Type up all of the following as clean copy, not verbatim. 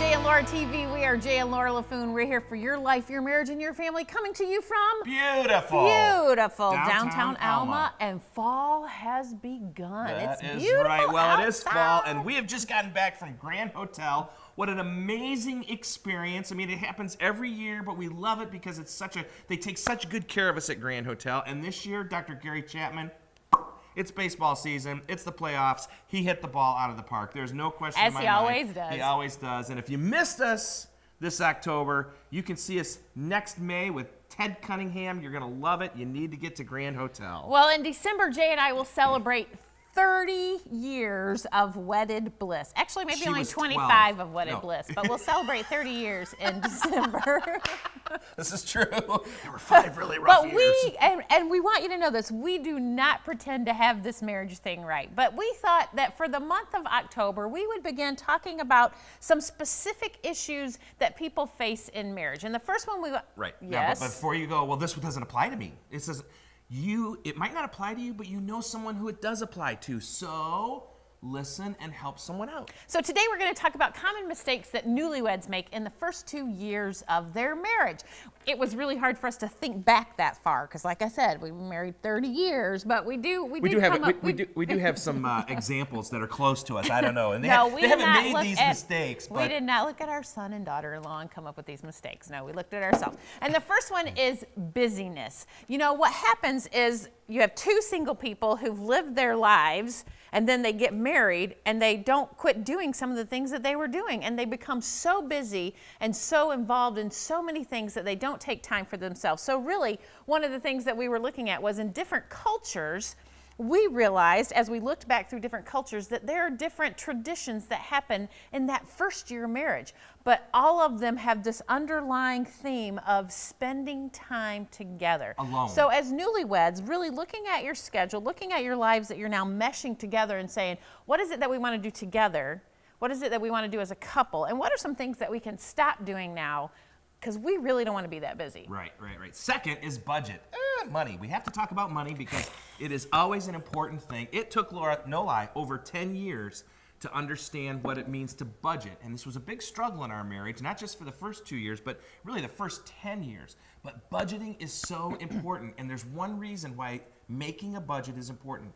Jay and Laura TV. We are Jay and Laura LaFoon. We're here for your life, your marriage, and your family, coming to you from beautiful downtown Alma. And fall has begun. That it's is beautiful right. Well, outside. it is fall, and we have just gotten back from Grand Hotel. What an amazing experience. I mean, it happens every year, but we love it because it's they take such good care of us at Grand Hotel. And this year, Dr. Gary Chapman, it's baseball season. It's the playoffs. He hit the ball out of the park. There's no question in my mind. As he always does. He always does. And if you missed us this October, you can see us next May with Ted Cunningham. You're going to love it. You need to get to Grand Hotel. Well, in December, Jay and I will celebrate 30 years of wedded bliss. Actually, maybe She only was 25 12. of wedded No. bliss, but we'll celebrate 30 years in December. This is true. There were 5 really rough But years. and we want you to know this, we do not pretend to have this marriage thing right. But we thought that for the month of October, we would begin talking about some specific issues that people face in marriage. And the first one Right. Yes. Now, but before you go, well, this doesn't apply to me. It says, it might not apply to you, but you know someone who it does apply to. So listen and help someone out. So today we're going to talk about common mistakes that newlyweds make in the first 2 years of their marriage. It was really hard for us to think back that far because, like I said, we were married 30 years, but we do have some examples that are close to us. I don't know, and they, No, we they did haven't not made look these at- mistakes. But We did not look at our son and daughter-in-law and come up with these mistakes. No, we looked at ourselves. And the first one is busyness. You know, what happens is you have 2 single people who've lived their lives, and then they get married, and they don't quit doing some of the things that they were doing. And they become so busy and so involved in so many things that they don't take time for themselves. So really, one of the things that we were looking at was in different cultures, we realized as we looked back through different cultures that there are different traditions that happen in that first year of marriage, but all of them have this underlying theme of spending time together. Alone. So as newlyweds, really looking at your schedule, looking at your lives that you're now meshing together and saying, what is it that we want to do together? What is it that we want to do as a couple? And what are some things that we can stop doing now? Because we really don't want to be that busy. Right. Second is budget. Money. We have to talk about money because it is always an important thing. It took Laura, no lie, over 10 years to understand what it means to budget. And this was a big struggle in our marriage, not just for the first 2 years, but really the first 10 years. But budgeting is so important. And there's one reason why making a budget is important,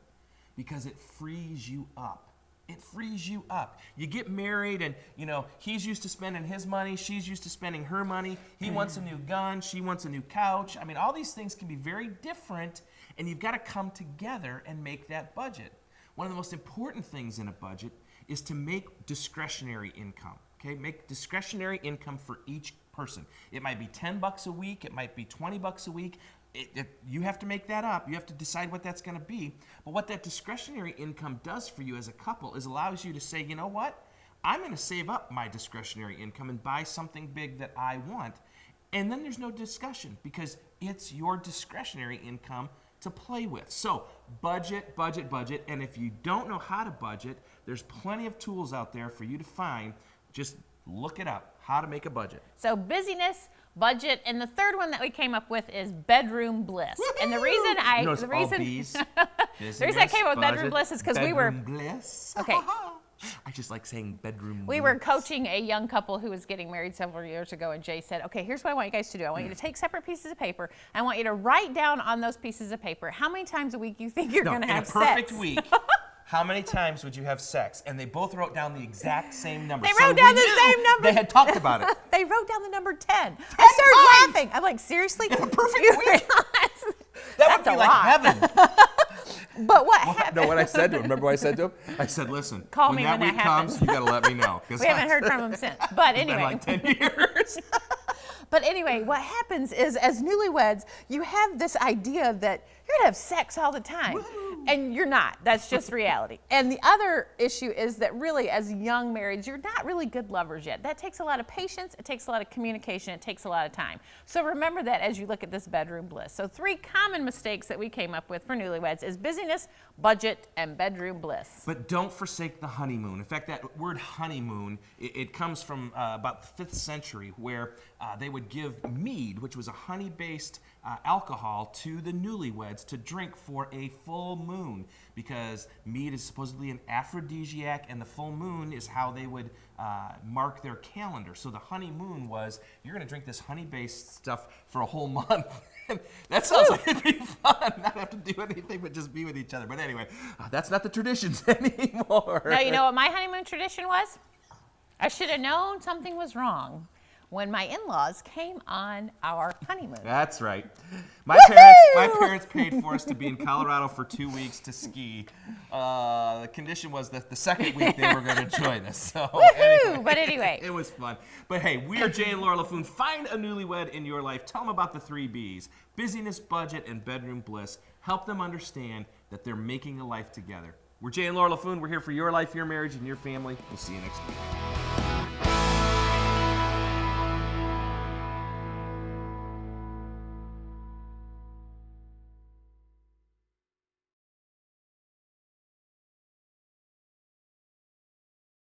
because it frees you up. It frees you up. You get married and, you know, he's used to spending his money. She's used to spending her money. He wants a new gun. She wants a new couch. I mean, all these things can be very different, and you've got to come together and make that budget. One of the most important things in a budget is to make discretionary income, okay? Make discretionary income for each person. It might be $10 a week. It might be $20 a week. You have to make that up. You have to decide what that's going to be. But what that discretionary income does for you as a couple is allows you to say, you know what? I'm going to save up my discretionary income and buy something big that I want. And then there's no discussion because it's your discretionary income to play with. So budget. And if you don't know how to budget, there's plenty of tools out there for you to find. Just look it up, how to make a budget. So busyness, budget, and the third one that we came up with is bedroom bliss. Woo-hoo! And the reason I The reason I came up with bedroom bliss is because we were bliss. okay. I just like saying bedroom We bliss. were coaching a young couple who was getting married several years ago, and Jay said, okay, here's what I want you guys to do. I want you to take separate pieces of paper. I want you to write down on those pieces of paper how many times a week you think you're going to have in a perfect sex. week. How many times would you have sex? And they both wrote down the exact same number. They So wrote down we the knew same number. They had talked about it. They wrote down the number 10. I started laughing. I'm like, seriously? In a perfect You week? realize That would that's be a like lot. heaven. But what happened? No, what I said to him, remember what I said to him? I said, listen, Call when me that when week that comes, happens. you got to let me know. We haven't heard from him since. But It's been anyway. like 10 years. But anyway, what happens is as newlyweds, you have this idea that you're gonna have sex all the time. Woo. And you're not. That's just reality. And the other issue is that really as young marrieds, you're not really good lovers yet. That takes a lot of patience, it takes a lot of communication, it takes a lot of time. So remember that as you look at this bedroom bliss. So 3 common mistakes that we came up with for newlyweds is busyness, budget, and bedroom bliss. But don't forsake the honeymoon. In fact, that word honeymoon, it comes from about the 5th century where they would give mead, which was a honey-based alcohol to the newlyweds to drink for a full moon, because mead is supposedly an aphrodisiac, and the full moon is how they would mark their calendar. So the honeymoon was, you're going to drink this honey-based stuff for a whole month. That sounds like it'd be fun, not have to do anything but just be with each other. But anyway, that's not the traditions anymore. Now, you know what my honeymoon tradition was? I should have known something was wrong when my in-laws came on our honeymoon. That's right. My parents paid for us to be in Colorado for 2 weeks to ski. The condition was that the second week they were going to join us. So But anyway. It was fun. But hey, we are Jay and Laura LaFoon. Find a newlywed in your life. Tell them about the 3 B's: busyness, budget, and bedroom bliss. Help them understand that they're making a life together. We're Jay and Laura LaFoon. We're here for your life, your marriage, and your family. We'll see you next week.